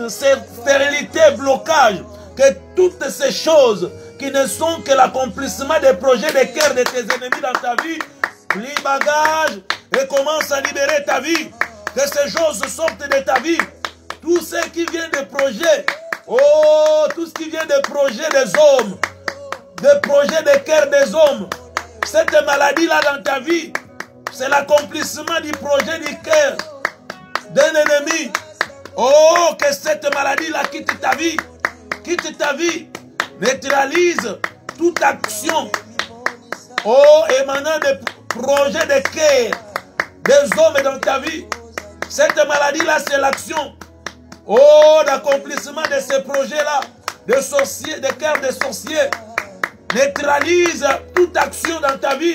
stérilité, blocage, que toutes ces choses qui ne sont que l'accomplissement des projets de cœur de tes ennemis dans ta vie, plie bagage et commence à libérer ta vie, que ces choses sortent de ta vie. Tout ce qui vient des projets, oh, tout ce qui vient des projets des hommes, des projets de cœur des hommes, cette maladie-là dans ta vie, c'est l'accomplissement du projet du cœur d'un ennemi. Oh, que cette maladie-là quitte ta vie, neutralise toute action, oh, émanant des projets de cœur des hommes dans ta vie. Cette maladie-là, c'est l'action, oh, d'accomplissement de ces projets-là, de sorciers, de cœur des sorciers. Neutralise toute action dans ta vie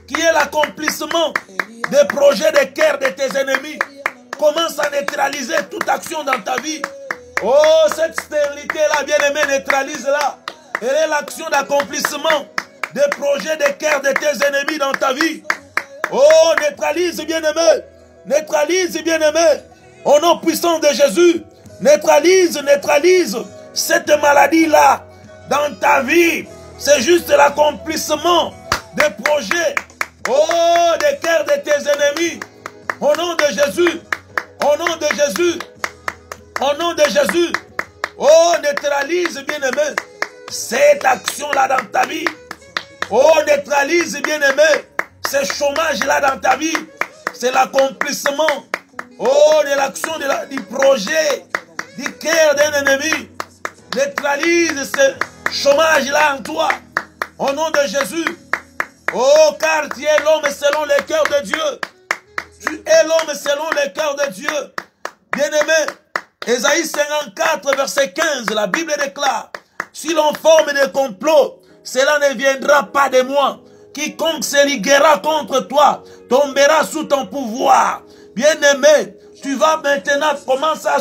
qui est l'accomplissement des projets de cœur de tes ennemis. Commence à neutraliser toute action dans ta vie. Oh, cette stérilité-là, bien-aimé, neutralise-la. Elle est l'action d'accomplissement des projets de cœur de tes ennemis dans ta vie. Oh, neutralise, bien-aimé. Neutralise, bien-aimé. Au nom puissant de Jésus, neutralise cette maladie-là dans ta vie. C'est juste l'accomplissement des projets, oh, des cœurs de tes ennemis. Au nom de Jésus, au nom de Jésus, au nom de Jésus. Oh, neutralise, bien-aimé, cette action-là dans ta vie. Oh, neutralise, bien-aimé, ce chômage-là dans ta vie. C'est l'accomplissement, oh, de l'action du projet, du cœur d'un ennemi. Neutralise ce chômage-là en toi. Au nom de Jésus. Oh, car tu es l'homme selon le cœur de Dieu. Tu es l'homme selon le cœur de Dieu. Bien-aimé, Ésaïe 54, verset 15, la Bible déclare, si l'on forme des complots, cela ne viendra pas de moi. Quiconque se liguera contre toi tombera sous ton pouvoir. Bien-aimé, tu vas maintenant commencer à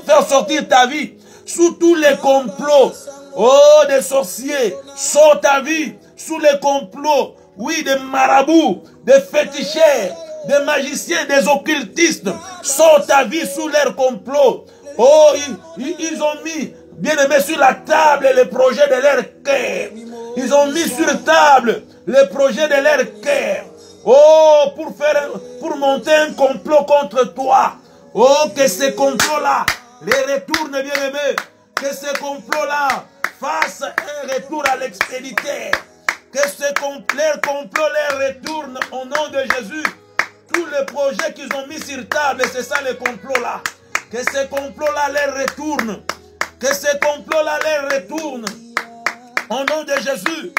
faire sortir ta vie sous tous les complots, oh, des sorciers. Sors ta vie sous les complots, oui, des marabouts, des féticheurs, des magiciens, des occultistes. Sors ta vie sous leurs complots. Oh, ils ont mis, bien-aimé, sur la table les projets de leur cœur. Ils ont mis sur table les projets de leur cœur. Oh, pour monter un complot contre toi. Oh, que ces complots-là les retournent, bien-aimé. Que ces complots-là fasse un retour à l'expéditeur. Que leur complot les retourne au nom de Jésus. Tous les projets qu'ils ont mis sur table, c'est ça le complot là. Que ces complots-là les retournent. Que ces complots-là les retournent. Au nom de Jésus.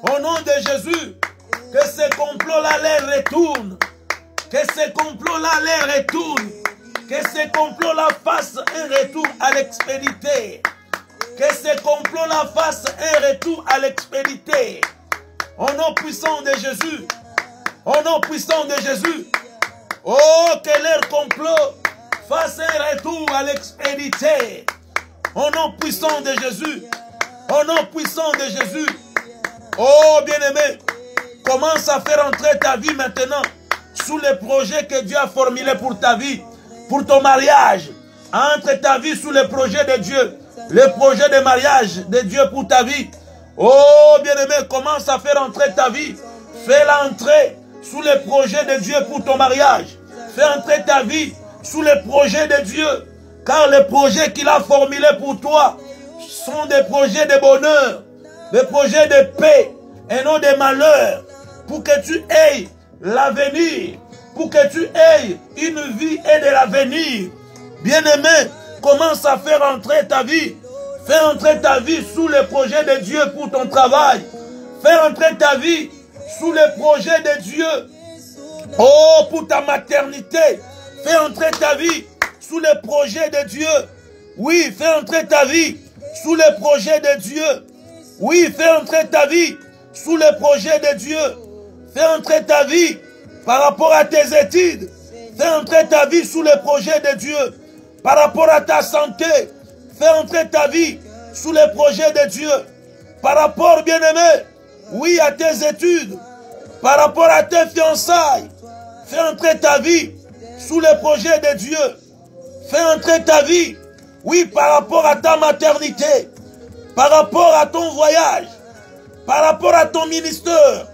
Au nom de Jésus. Que ces complots-là les retournent. Que ces complots-là les retournent. Que ces complots-là fassent un retour à l'expéditeur. Que ces complots-là fassent un retour à l'expéditeur. Au nom puissant de Jésus. Au nom puissant de Jésus. Oh, que leur complot fasse un retour à l'expéditeur. Au nom puissant de Jésus. Au nom puissant de Jésus. Oh, bien-aimé, commence à faire entrer ta vie maintenant sous les projets que Dieu a formulés pour ta vie, pour ton mariage. Entre ta vie sous les projets de Dieu, les projets de mariage de Dieu pour ta vie. Oh, bien-aimé, commence à faire entrer ta vie. Fais-la entrer sous les projets de Dieu pour ton mariage. Fais entrer ta vie sous les projets de Dieu. Car les projets qu'il a formulés pour toi sont des projets de bonheur, des projets de paix et non de malheur. Pour que tu aies l'avenir, pour que tu aies une vie et de l'avenir. Bien-aimé, commence à faire entrer ta vie. Fais entrer ta vie sous les projets de Dieu pour ton travail. Fais entrer ta vie sous les projets de Dieu. Oh, pour ta maternité. Fais entrer ta vie sous les projets de Dieu. Oui, fais entrer ta vie sous les projets de Dieu. Oui, fais entrer ta vie sous les projets de Dieu. Fais entrer ta vie par rapport à tes études. Fais entrer ta vie sous les projets de Dieu. Par rapport à ta santé. Fais entrer ta vie sous les projets de Dieu. Par rapport, bien-aimé, oui, à tes études. Par rapport à tes fiançailles. Fais entrer ta vie sous les projets de Dieu. Fais entrer ta vie, oui, par rapport à ta maternité. Par rapport à ton voyage. Par rapport à ton ministère.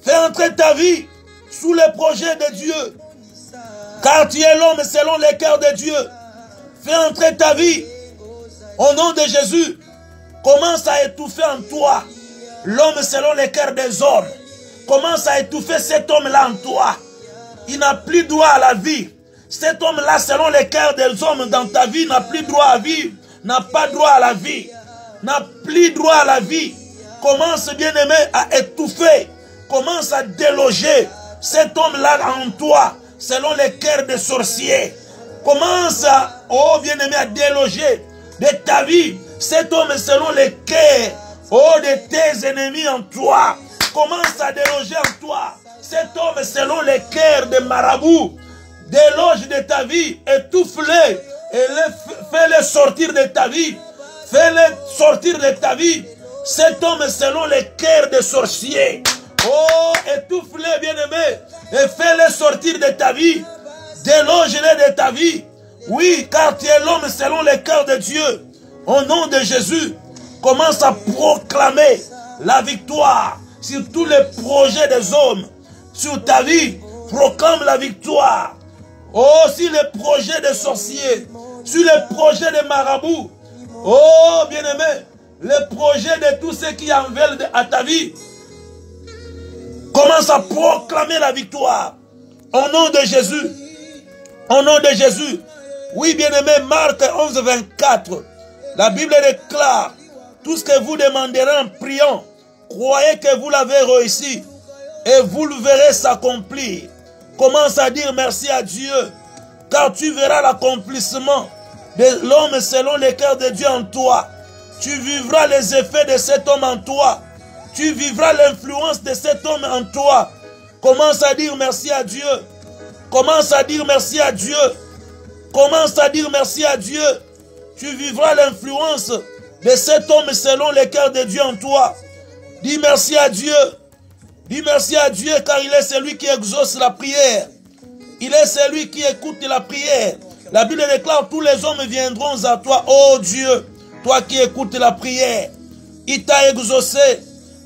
Fais entrer ta vie sous les projets de Dieu. Car tu es l'homme selon les cœurs de Dieu. Fais entrer ta vie. Au nom de Jésus, commence à étouffer en toi l'homme selon les cœurs des hommes. Commence à étouffer cet homme-là en toi. Il n'a plus droit à la vie. Cet homme-là, selon les cœurs des hommes dans ta vie, n'a plus droit à vivre, n'a pas droit à la vie, n'a plus droit à la vie. Commence, bien-aimé, à étouffer. Commence à déloger cet homme-là en toi, selon les cœurs des sorciers. Commence à, oh bien-aimé, à déloger de ta vie cet homme selon les cœurs, oh, de tes ennemis en toi. Commence à déloger en toi cet homme selon les cœurs des marabouts. Déloge de ta vie, étouffe-les et fais-les sortir de ta vie. Fais-les sortir de ta vie. Cet homme selon les cœurs des sorciers. Oh, étouffe-les, bien-aimés, et fais-les sortir de ta vie. Déloge-les de ta vie. Oui, car tu es l'homme selon les cœurs de Dieu. Au nom de Jésus, commence à proclamer la victoire sur tous les projets des hommes. Sur ta vie, proclame la victoire. Oh, sur les projets des sorciers, sur les projets des marabouts. Oh, bien-aimé, les projets de tous ceux qui en veulent à ta vie. Commence à proclamer la victoire. Au nom de Jésus. Au nom de Jésus. Oui, bien-aimé, Marc 11, 24. La Bible déclare, tout ce que vous demanderez en priant, croyez que vous l'avez réussi et vous le verrez s'accomplir. Commence à dire merci à Dieu, car tu verras l'accomplissement de l'homme selon les cœurs de Dieu en toi. Tu vivras les effets de cet homme en toi. Tu vivras l'influence de cet homme en toi. Commence à dire merci à Dieu. Commence à dire merci à Dieu. Commence à dire merci à Dieu. Tu vivras l'influence de cet homme selon les cœurs de Dieu en toi. Dis merci à Dieu. Dis merci à Dieu car il est celui qui exauce la prière. Il est celui qui écoute la prière. La Bible déclare, tous les hommes viendront à toi, ô Dieu, toi qui écoutes la prière. Il t'a exaucé,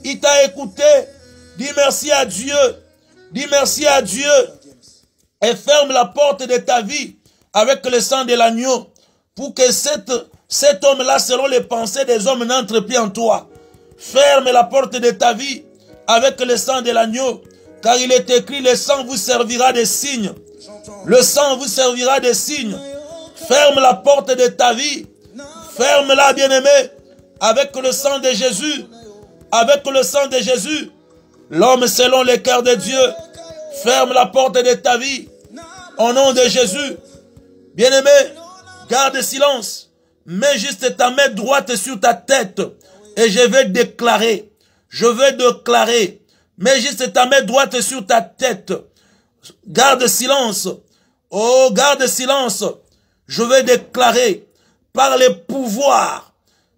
il t'a écouté. Dis merci à Dieu. Dis merci à Dieu. Et ferme la porte de ta vie avec le sang de l'agneau. pour que cet homme-là, selon les pensées des hommes, n'entre plus en toi. Ferme la porte de ta vie avec le sang de l'agneau, car il est écrit, le sang vous servira de signe. Le sang vous servira de signe. Ferme la porte de ta vie. Ferme-la, bien-aimé, avec le sang de Jésus. Avec le sang de Jésus. L'homme selon le cœur de Dieu. Ferme la porte de ta vie. Au nom de Jésus. Bien-aimé, garde silence. Mets juste ta main droite sur ta tête. Et je vais déclarer. Je vais déclarer. Mets juste ta main droite sur ta tête. Garde silence. Oh, garde silence. Je vais déclarer par les pouvoirs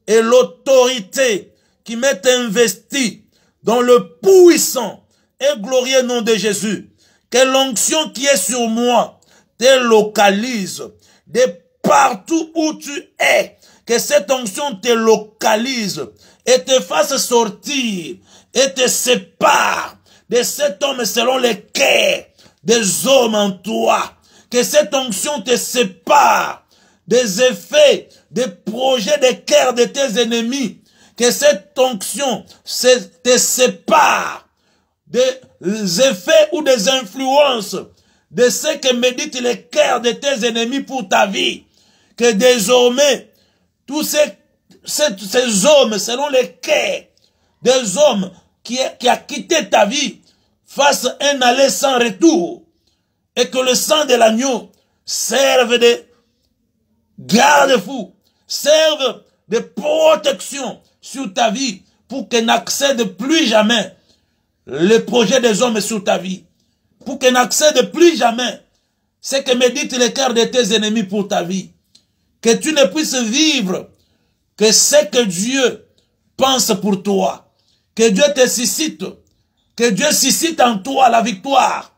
et l'autorité qui m'est investie dans le puissant et glorieux nom de Jésus, que l'onction qui est sur moi te localise de partout où tu es, que cette onction te localise et te fasse sortir et te sépare de cet homme selon le cœur des hommes en toi, que cette onction te sépare des effets, des projets, des cœurs de tes ennemis, que cette onction te sépare des effets ou des influences de ce que méditent les cœurs de tes ennemis pour ta vie, que désormais, tous ces hommes, selon les cœurs des hommes qui a quitté ta vie, fassent un aller sans retour, et que le sang de l'agneau serve de garde-fou, serve de protection sur ta vie, pour que n'accède plus jamais le projet des hommes sur ta vie, pour que n'accède plus jamais ce que médite le cœur de tes ennemis pour ta vie, que tu ne puisses vivre que ce que Dieu pense pour toi, que Dieu te suscite, que Dieu suscite en toi la victoire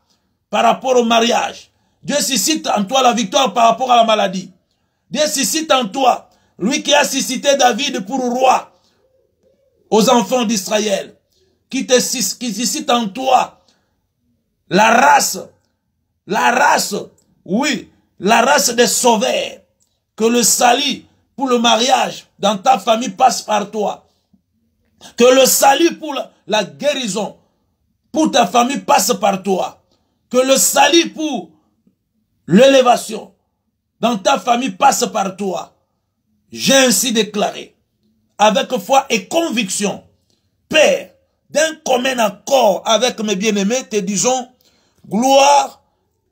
par rapport au mariage, Dieu suscite en toi la victoire par rapport à la maladie, Dieu suscite en toi, lui qui a suscité David pour roi aux enfants d'Israël, qui suscite en toi la race, oui, la race des sauveurs, que le salut pour le mariage dans ta famille passe par toi, que le salut pour la guérison pour ta famille passe par toi, que le salut pour l'élévation dans ta famille passe par toi. J'ai ainsi déclaré, avec foi et conviction, Père, d'un commun accord avec mes bien-aimés, te disons, gloire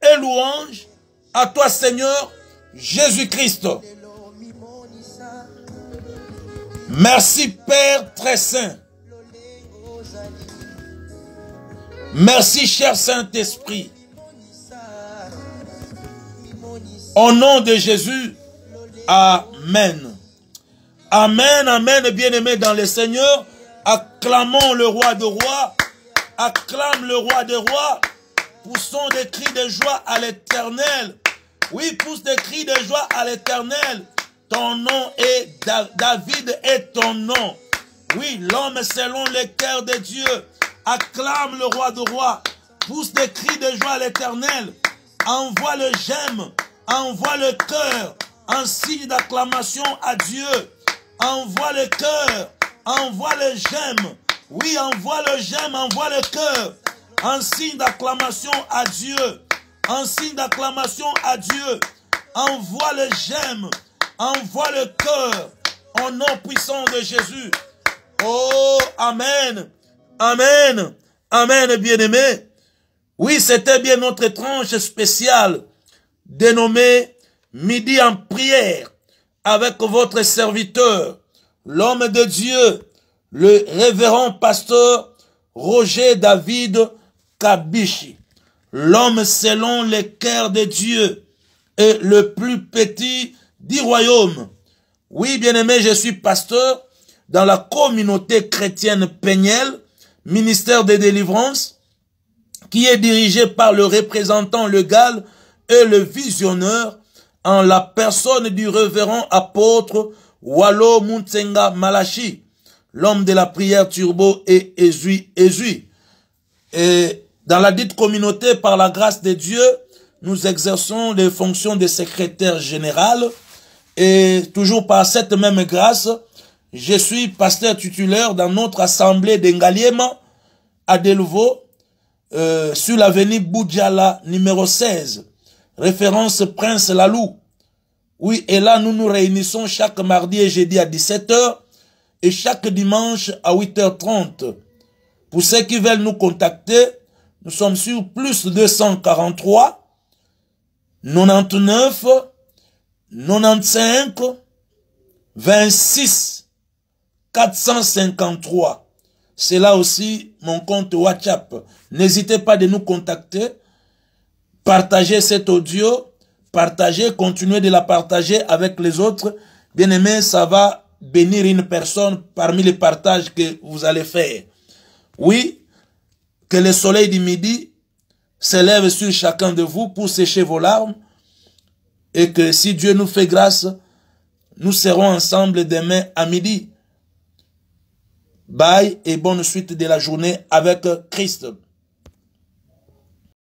et louange à toi, Seigneur Jésus-Christ. Merci, Père très saint. Merci, cher Saint-Esprit. Au nom de Jésus, Amen. Amen, amen, bien-aimés dans le Seigneur. Acclamons le roi de rois. Acclame le roi des rois. Poussons des cris de joie à l'Éternel. Oui, pousse des cris de joie à l'Éternel. Ton nom est David est ton nom. Oui, l'homme selon le cœur de Dieu. Acclame le roi de rois. Pousse des cris de joie à l'Éternel. Envoie le j'aime. Envoie le cœur. En signe d'acclamation à Dieu. Envoie le cœur. Envoie le j'aime. Oui, envoie le j'aime. Envoie le cœur. En signe d'acclamation à Dieu. En signe d'acclamation à Dieu. Envoie le j'aime. Envoie le cœur. Au nom puissant de Jésus. Oh, amen. Amen. Amen, bien-aimé. Oui, c'était bien notre tranche spéciale dénommée Midi en prière avec votre serviteur, l'homme de Dieu, le révérend pasteur Roger David Kabishi, l'homme selon le cœur de Dieu et le plus petit du royaume. Oui, bien-aimé, je suis pasteur dans la communauté chrétienne Péniel, ministère de délivrance, qui est dirigé par le représentant légal et le visionneur en la personne du révérend apôtre Wallo Muntsenga Malachi, l'homme de la prière turbo et Ezui. Et dans la dite communauté, par la grâce de Dieu, nous exerçons les fonctions de secrétaire général Et toujours par cette même grâce, je suis pasteur titulaire dans notre assemblée d'Engaliema à Delouveau, sur l'avenue Boudjala, numéro 16, référence Prince Lalou. Oui, et là, nous nous réunissons chaque mardi et jeudi à 17h et chaque dimanche à 8h30. Pour ceux qui veulent nous contacter, nous sommes sur plus 243 99 95 26 453. C'est là aussi mon compte WhatsApp. N'hésitez pas de nous contacter. Partagez cet audio. Partagez, continuez de la partager avec les autres. Bien aimé, ça va bénir une personne parmi les partages que vous allez faire. Oui, que le soleil du midi s'élève sur chacun de vous pour sécher vos larmes. Et que si Dieu nous fait grâce, nous serons ensemble demain à midi. Bye et bonne suite de la journée avec Christ.